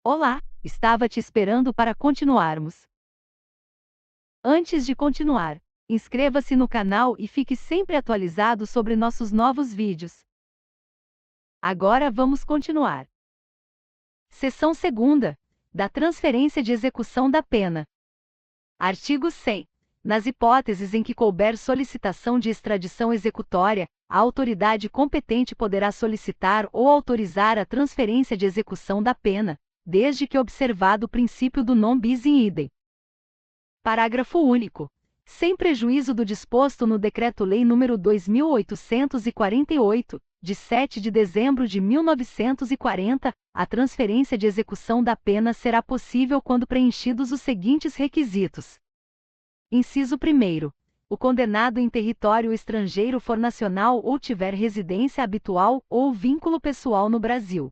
Olá, estava te esperando para continuarmos. Antes de continuar, inscreva-se no canal e fique sempre atualizado sobre nossos novos vídeos. Agora vamos continuar. Seção 2ª, da transferência de execução da pena. Artigo 100. Nas hipóteses em que couber solicitação de extradição executória, a autoridade competente poderá solicitar ou autorizar a transferência de execução da pena, desde que observado o princípio do non bis in idem. Parágrafo único. Sem prejuízo do disposto no Decreto-Lei nº 2848, de 7 de dezembro de 1940, a transferência de execução da pena será possível quando preenchidos os seguintes requisitos. Inciso 1º. O condenado em território estrangeiro for nacional ou tiver residência habitual ou vínculo pessoal no Brasil.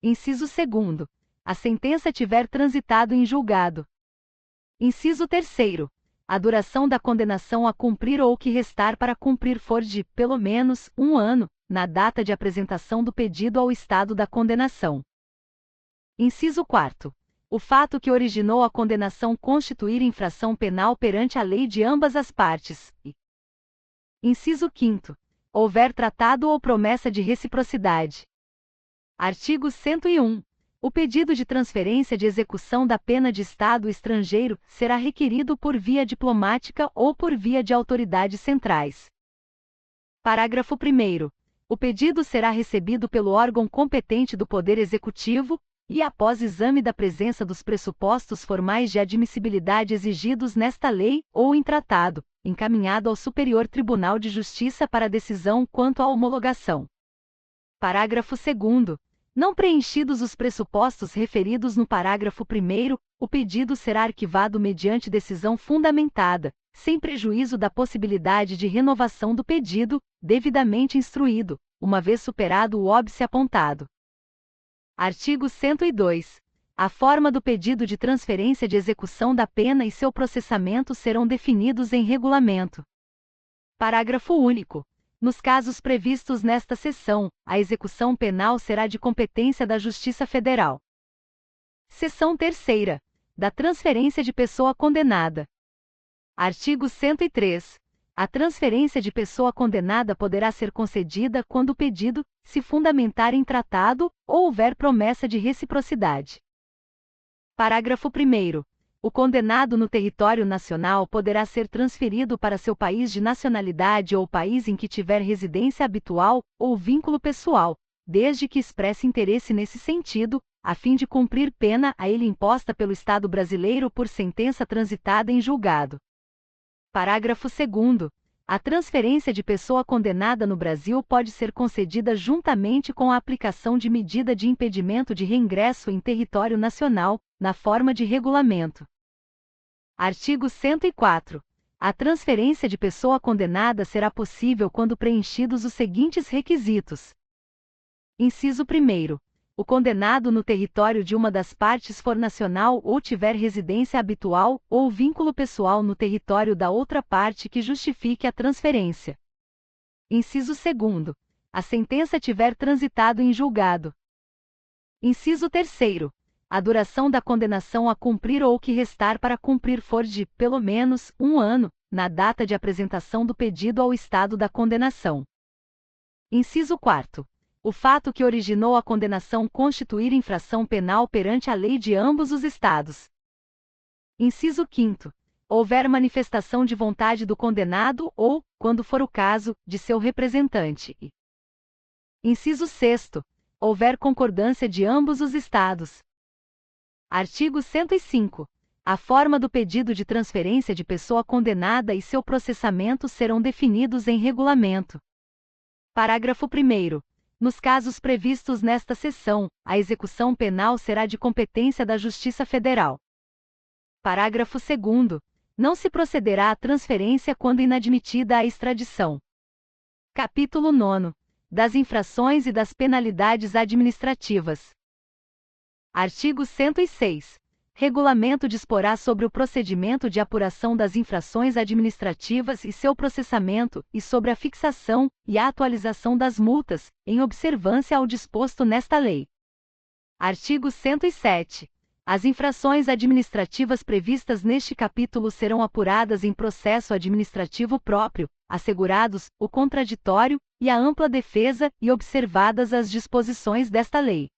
Inciso 2º. A sentença tiver transitado em julgado. Inciso 3º. A duração da condenação a cumprir ou o que restar para cumprir for de, pelo menos, 1 ano, na data de apresentação do pedido ao estado da condenação. Inciso 4º. O fato que originou a condenação constituir infração penal perante a lei de ambas as partes. Inciso 5º. Houver tratado ou promessa de reciprocidade. Artigo 101. O pedido de transferência de execução da pena de Estado estrangeiro será requerido por via diplomática ou por via de autoridades centrais. Parágrafo 1º. O pedido será recebido pelo órgão competente do Poder Executivo e, após exame da presença dos pressupostos formais de admissibilidade exigidos nesta lei ou em tratado, encaminhado ao Superior Tribunal de Justiça para decisão quanto à homologação. Parágrafo 2º. Não preenchidos os pressupostos referidos no parágrafo 1º, o pedido será arquivado mediante decisão fundamentada, sem prejuízo da possibilidade de renovação do pedido, devidamente instruído, uma vez superado o óbice apontado. Artigo 102. A forma do pedido de transferência de execução da pena e seu processamento serão definidos em regulamento. Parágrafo único. Nos casos previstos nesta seção, a execução penal será de competência da Justiça Federal. Seção 3ª. Da transferência de pessoa condenada. Artigo 103. A transferência de pessoa condenada poderá ser concedida quando o pedido se fundamentar em tratado ou houver promessa de reciprocidade. Parágrafo 1º. O condenado no território nacional poderá ser transferido para seu país de nacionalidade ou país em que tiver residência habitual ou vínculo pessoal, desde que expresse interesse nesse sentido, a fim de cumprir pena a ele imposta pelo Estado brasileiro por sentença transitada em julgado. Parágrafo 2º. A transferência de pessoa condenada no Brasil pode ser concedida juntamente com a aplicação de medida de impedimento de reingresso em território nacional, na forma de regulamento. Artigo 104. A transferência de pessoa condenada será possível quando preenchidos os seguintes requisitos. Inciso 1º. O condenado no território de uma das partes for nacional ou tiver residência habitual ou vínculo pessoal no território da outra parte que justifique a transferência. Inciso 2º. A sentença tiver transitado em julgado. Inciso 3º. A duração da condenação a cumprir ou o que restar para cumprir for de, pelo menos, 1 ano, na data de apresentação do pedido ao estado da condenação. Inciso 4º. O fato que originou a condenação constituir infração penal perante a lei de ambos os estados. Inciso 5º. Houver manifestação de vontade do condenado ou, quando for o caso, de seu representante. Inciso 6º. Houver concordância de ambos os estados. Artigo 105. A forma do pedido de transferência de pessoa condenada e seu processamento serão definidos em regulamento. Parágrafo 1º. Nos casos previstos nesta seção, a execução penal será de competência da Justiça Federal. Parágrafo 2º. Não se procederá à transferência quando inadmitida a extradição. Capítulo 9. Das infrações e das penalidades administrativas. Artigo 106. Regulamento disporá sobre o procedimento de apuração das infrações administrativas e seu processamento, e sobre a fixação e a atualização das multas, em observância ao disposto nesta lei. Artigo 107. As infrações administrativas previstas neste capítulo serão apuradas em processo administrativo próprio, assegurados o contraditório e a ampla defesa e observadas as disposições desta lei.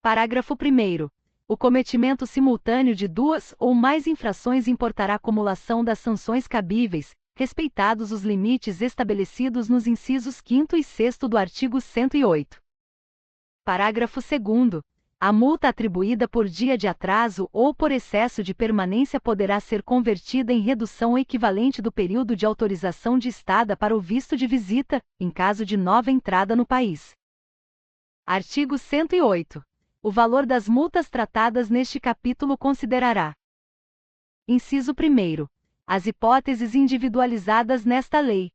Parágrafo 1º. O cometimento simultâneo de duas ou mais infrações importará acumulação das sanções cabíveis, respeitados os limites estabelecidos nos incisos 5º e 6º do artigo 108. Parágrafo 2º. A multa atribuída por dia de atraso ou por excesso de permanência poderá ser convertida em redução equivalente do período de autorização de estada para o visto de visita, em caso de nova entrada no país. Artigo 108. O valor das multas tratadas neste capítulo considerará: inciso 1º. As hipóteses individualizadas nesta lei.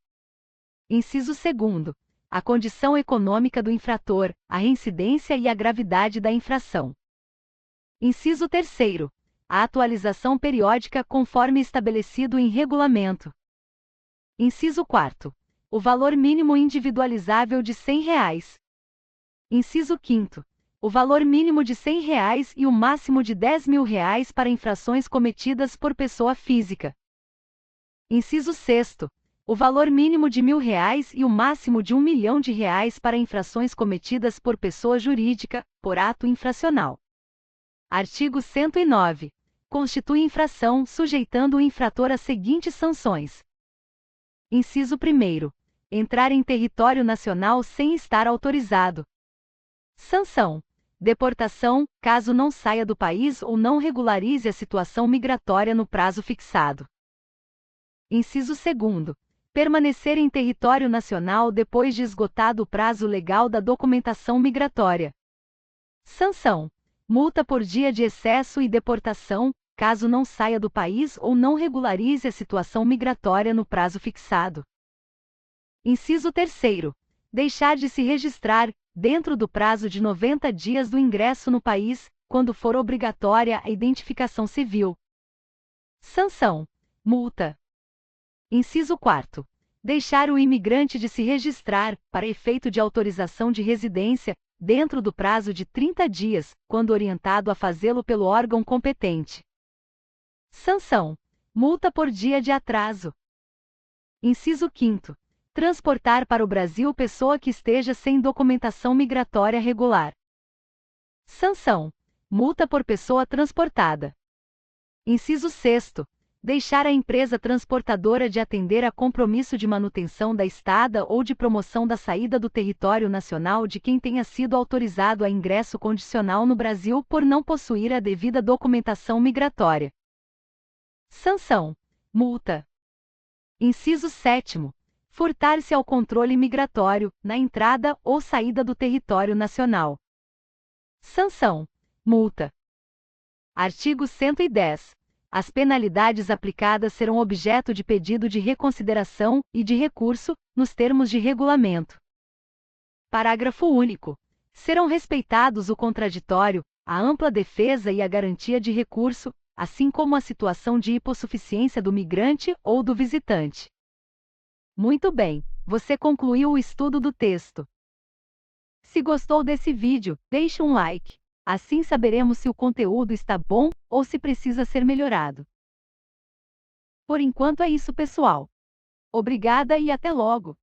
Inciso 2º. A condição econômica do infrator, a reincidência e a gravidade da infração. Inciso 3º. A atualização periódica conforme estabelecido em regulamento. Inciso 4º. O valor mínimo individualizável de R$ 100. Inciso 5º. O valor mínimo de R$ 100 e o máximo de R$ 10.000 para infrações cometidas por pessoa física. Inciso 6º. O valor mínimo de R$ 1.000 e o máximo de R$ 1.000.000 para infrações cometidas por pessoa jurídica, por ato infracional. Artigo 109. Constitui infração sujeitando o infrator às seguintes sanções. Inciso 1º. Entrar em território nacional sem estar autorizado. Sanção: deportação, caso não saia do país ou não regularize a situação migratória no prazo fixado. Inciso 2º. Permanecer em território nacional depois de esgotado o prazo legal da documentação migratória. Sanção: multa por dia de excesso e deportação, caso não saia do país ou não regularize a situação migratória no prazo fixado. Inciso 3º. Deixar de se registrar, dentro do prazo de 90 dias do ingresso no país, quando for obrigatória a identificação civil. Sanção: multa. Inciso 4º. Deixar o imigrante de se registrar, para efeito de autorização de residência, dentro do prazo de 30 dias, quando orientado a fazê-lo pelo órgão competente. Sanção: multa por dia de atraso. Inciso 5º. Transportar para o Brasil pessoa que esteja sem documentação migratória regular. Sanção: multa por pessoa transportada. Inciso 6º. Deixar a empresa transportadora de atender a compromisso de manutenção da estada ou de promoção da saída do território nacional de quem tenha sido autorizado a ingresso condicional no Brasil por não possuir a devida documentação migratória. Sanção: multa. Inciso 7º. Furtar-se ao controle migratório, na entrada ou saída do território nacional. Sanção: multa. Artigo 110. As penalidades aplicadas serão objeto de pedido de reconsideração e de recurso, nos termos de regulamento. Parágrafo único. Serão respeitados o contraditório, a ampla defesa e a garantia de recurso, assim como a situação de hipossuficiência do migrante ou do visitante. Muito bem, você concluiu o estudo do texto. Se gostou desse vídeo, deixe um like. Assim saberemos se o conteúdo está bom ou se precisa ser melhorado. Por enquanto é isso, pessoal. Obrigada e até logo!